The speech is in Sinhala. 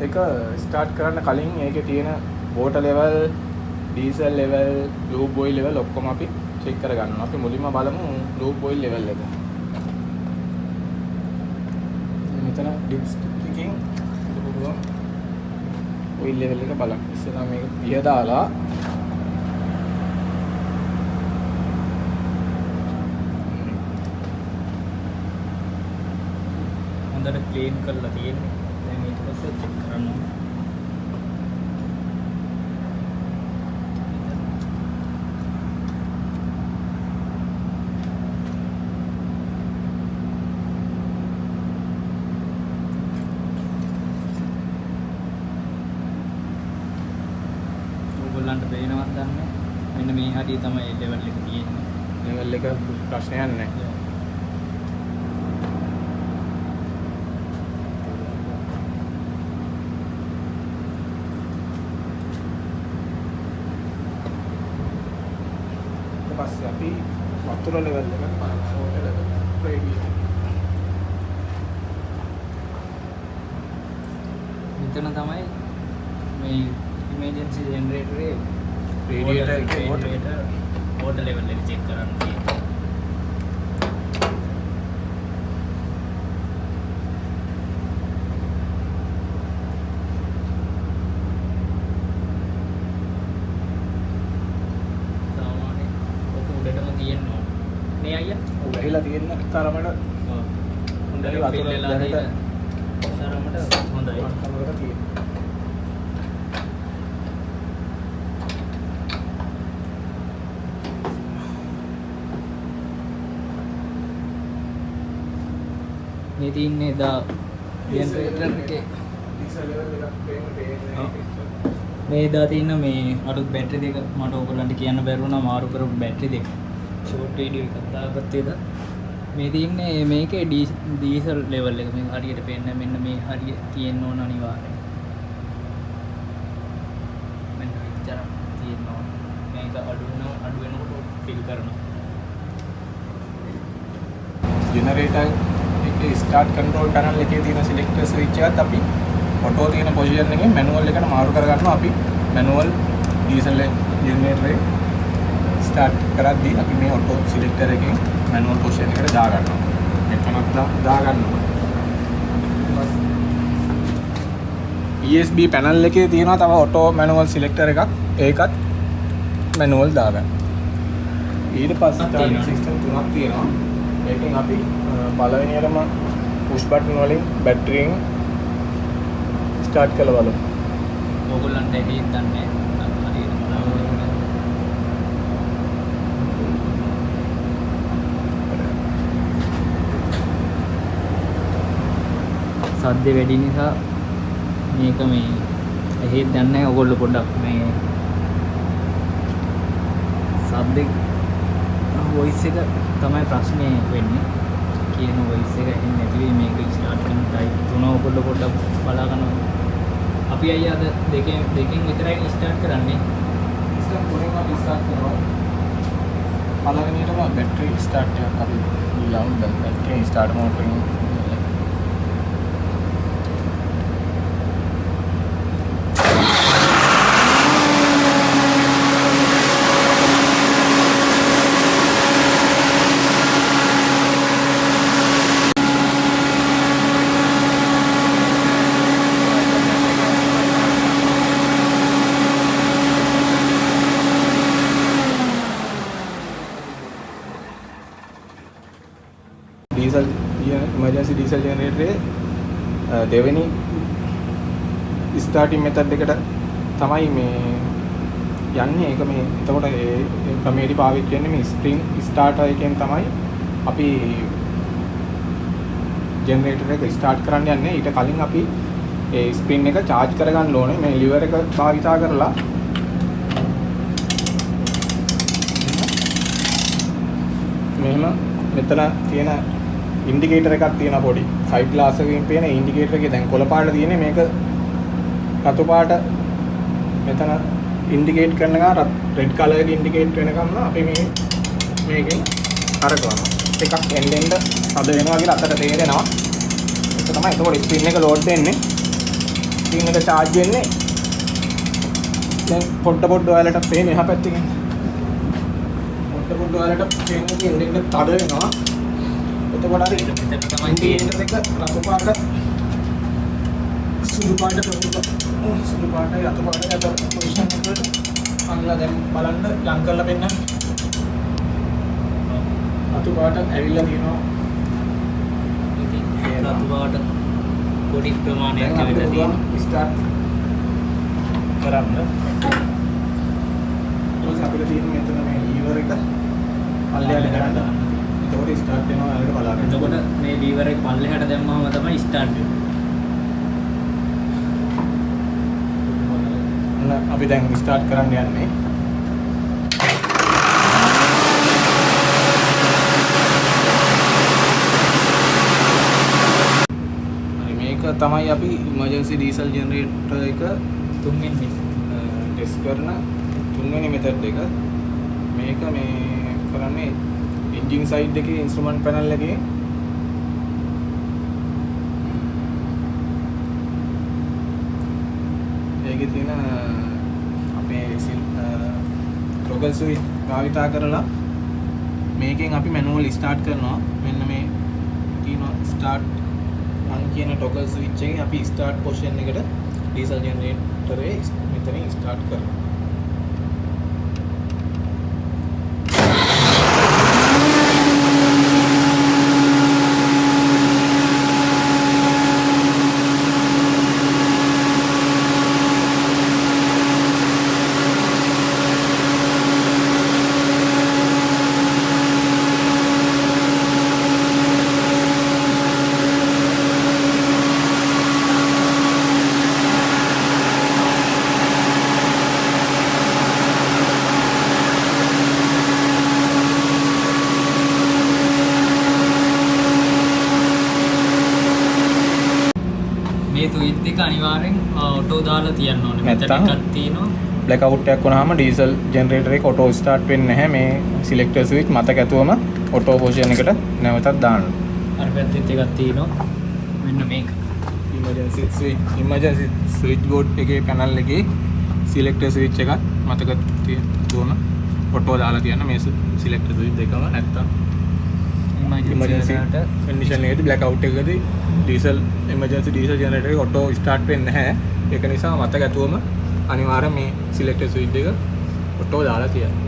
එක ස්ටාර්ට් කරන්න කලින් ඒකේ තියෙන water level, diesel level, lube oil level ඔක්කොම අපි check කරගන්නවා. අපි මුලින්ම බලමු lube oil level එක. මෙතන dipstick එකකින් oil level එක බලන්න. ඉස්සෙල්ලා මේක පිය දාලා හොඳට ක්ලීන් කරලා තියෙන්නේ. දැන් ඊට පස්සේ චෙක් කරන්න ඕනේ. ඔයගොල්ලන්ට පේනවද දන්නේ? මෙන්න මේ හරිය තමයි ලෙවල් එක තියෙන්නේ. level එක ප්‍රශ්නයක් නැහැ. පස්සේ අපි වතුර level එක බලමු. water level radiator. මෙතන තමයි මේ emergency generator radiator එකේ water level එක check කරන්න තියෙන්නේ. ගහිලා තියෙන තරමට හොඳට ෆිල් වෙලා තියෙන තරමට හොඳයි. කමකට තියෙනවා. මේ තියන්නේ දා ජෙනරේටර් එකේ diesel level එකක් පේන්නේ. මේ දා තියෙන මේ අලුත් බැටරි දෙක මට ඔයගොල්ලන්ට කියන්න බැරි වුණා මාරු කරපු බැටරි දෙක. ෂෝට් වීඩියෝ එකක් දාගත්තේද? මේ තියන්නේ මේකේ ඩීසල් ලෙවල් එක මේ හරියට පේන්නේ මෙන්න මේ හරිය තියෙන්න ඕන අනිවාර්යයෙන්. මෙන්න විතර තියෙන්න ඕන. මේක අඩු වෙනකොට ෆිල් කරනවා. ජෙනරේටර් එකේ ස්ටාර්ට් කන්ට්‍රෝල් පැනල් එකේ තියෙන සිලෙක්ටර් ස්විච් එකත් අපි ඔටෝ තියෙන පොසිෂන් එකෙන් මැනුවල් එකට මාරු කරගන්නවා. අපි මැනුවල් ඩීසල් ජෙනරේටර් එක ස්ටාර්ට් කරද්දී අපි මේ ඔටෝ සිලෙක්ටර් එකෙන් මැනුවල් පොසිෂන් එකට දා ගන්නවා. මෙතනක් දා ගන්නවා. ESB පැනල් එකේ තියෙනවා තව ඔටෝ මැනුවල් සිලෙක්ටර් එකක්. ඒකත් මැනුවල් දා ගන්න. ඊට පස්සේ ස්ටාර්ටින් සිස්ටම් තුනක් තියෙනවා. ඒකෙන් අපි පළවෙනියටම පුෂ් බටන් වලින් බැටරියෙන් ස්ටාර්ට් කළා බලමු. ඕගොල්ලන්ට හේත් දන්නේ සද්ද වැඩි නිසා මේක මේ හේත් දන්නේ නැහැ. ඕගොල්ලෝ පොඩ්ඩක් මේ සද්ද වොයිස් එක තමයි ප්‍රශ්නේ වෙන්නේ. කියන වොයිස් එක එන්නේ නැති වෙයි මේක ස්ටාර්ට් කරන ටයිම් තුන ඔයගොල්ලෝ පොඩ්ඩක් බලා ගන්න. අපි අයියා අද දෙකෙන් විතරයි ස්ටාර්ට් කරන්නේ. සිස්ටම් තුනෙන් අපි ස්ටාර්ට් කරනවා. පළවෙනියටම බැටරි ස්ටාර්ට් එකක් අපි දීලා උන් බැටරි ස්ටාර්ට් මෝඩ් එකෙන් diesel emergency diesel generator දෙවෙනි starting method එකට තමයි මේ යන්නේ. ඒක මේ එතකොට ඒ ක්‍රමයේදී පාවිච්චි වෙන්නේ මේ spring starter එකෙන් තමයි අපි generator එක start කරන්න යන්නේ. ඊට කලින් අපි ඒ spring එක charge කරගන්න ඕනේ. මේ lever එක භාවිතා කරලා මෙහෙම මෙතන තියෙන ඉන්ඩිකේටර් එකක් තියෙනවා පොඩි. සයිඩ් ග්ලාස් එකකින් පේන ඉන්ඩිකේටර් එකේ දැන් කොළ පාට තියෙන්නේ මේක රතු පාට මෙතන ඉන්ඩිකේට් කරන ගමන් රෙඩ් කලර් එක ඉන්ඩිකේට් වෙනකම් අපි මේකෙන් අරගනවා. එකක් එන්න අද වෙනවා කියලා අතට තේරෙනවා. ඒක තමයි එතකොට ස්ක්‍රීන් එක ලෝඩ් වෙන්නේ. මැෂින් එක charge වෙන්නේ දැන් පොඩ්ඩ ඔයාලට පේන එහා පැත්තකින් පොඩ්ඩ ඔයාලට පේන්නේ ඉන්ඩිකේටර් තද වෙනවා එතකොට අර මෙතන තමයි ඉන්ඩිකේටර් එක රතු පාට සුදු පාට සුදු පාටයි රතු පාටයි අතර පොසිෂන් එකට අන්නලා දැන් බලන්න ලං කරලා පෙන්නන්න රතු පාට ඇවිල්ලා තියෙනවා ඉතින් රතු පාට පොඩි ප්‍රමාණයක් ඇවිල්ලා තියෙනවා ස්ටාර්ට් කරන්න ඊට අපිට තියෙන මෙතන මේ ලීවර් එක පල්ලෙහාට කරන්න එතකොට ස්ටාර්ට් වෙනවා යාලට බලාගන්න එතකොට මේ ලීවර් එක පල්ලෙහාට දැම්මම තමයි ස්ටාර්ට් වෙන්නේ. අපි දැන් ස්ටාර්ට් කරන්න යන්නේ හරි මේක තමයි අපි ඉමර්ජන්සි ඩීසල් ජෙනරේටර් එක තුන්වෙනි ටෙස්ට් කරන තුන්වෙනි මෙතඩ් එක මේක මේ කරන්නේ එන්ජින් සයිඩ් එකේ ඉන්ස්ට්‍රුමන්ට් පැනල් එකේ ඒකේ තියෙන අපේ ටොගල් ස්විච් භාවිතා කරලා මේකෙන් අපි මැනුවල් ස්ටාර්ට් කරනවා මෙන්න මේ තියෙන ස්ටාර්ට් මං කියන ටොගල් ස්විච් එකේ අපි ස්ටාර්ට් පොසිෂන් එකට ඩීසල් ජෙනරේටරේ මෙතනින් ස්ටාර්ට් කරනවා මේ ස්විච් එක අනිවාර්යෙන් ඔටෝ දාලා තියන්න ඕනේ. මෙතන නැත්තම් එකක් තියෙනවා. බ්ලැක් අවුට් එකක් වුණාම ඩීසල් ජෙනරේටර් එක ඔටෝ ස්ටාර්ට් වෙන්නේ නැහැ මේ සිලෙක්ටර් ස්විච් මතක ඇතුවම ඔටෝ පොසිෂන් එකට නැවතත් දාන්න අර පැත්තෙත් එකක් තියෙනවා. මෙන්න මේක. ඉමර්ජන්සි ස්විච් බෝඩ් එකේ පැනල් එකේ සිලෙක්ටර් ස්විච් එකත් මතක තියෙන ඔටෝ දාලා තියන්න මේ සිලෙක්ටර් ස්විච් දෙකම නැත්තම් ඉමර්ජන්සි කන්ඩිෂන් එකේදී බ්ලැක් අවුට් එකකදී ඩීසල් ඉමර්ජන්සි ඩීසල් ජෙනරේටර් එක ඔටෝ ස්ටාර්ට් වෙන්නේ නැහැ ඒක නිසා මතක ඇතුවම අනිවාර්යෙන් මේ සිලෙක්ටර් ස්විච් එක ඔටෝ දාලා තියන්න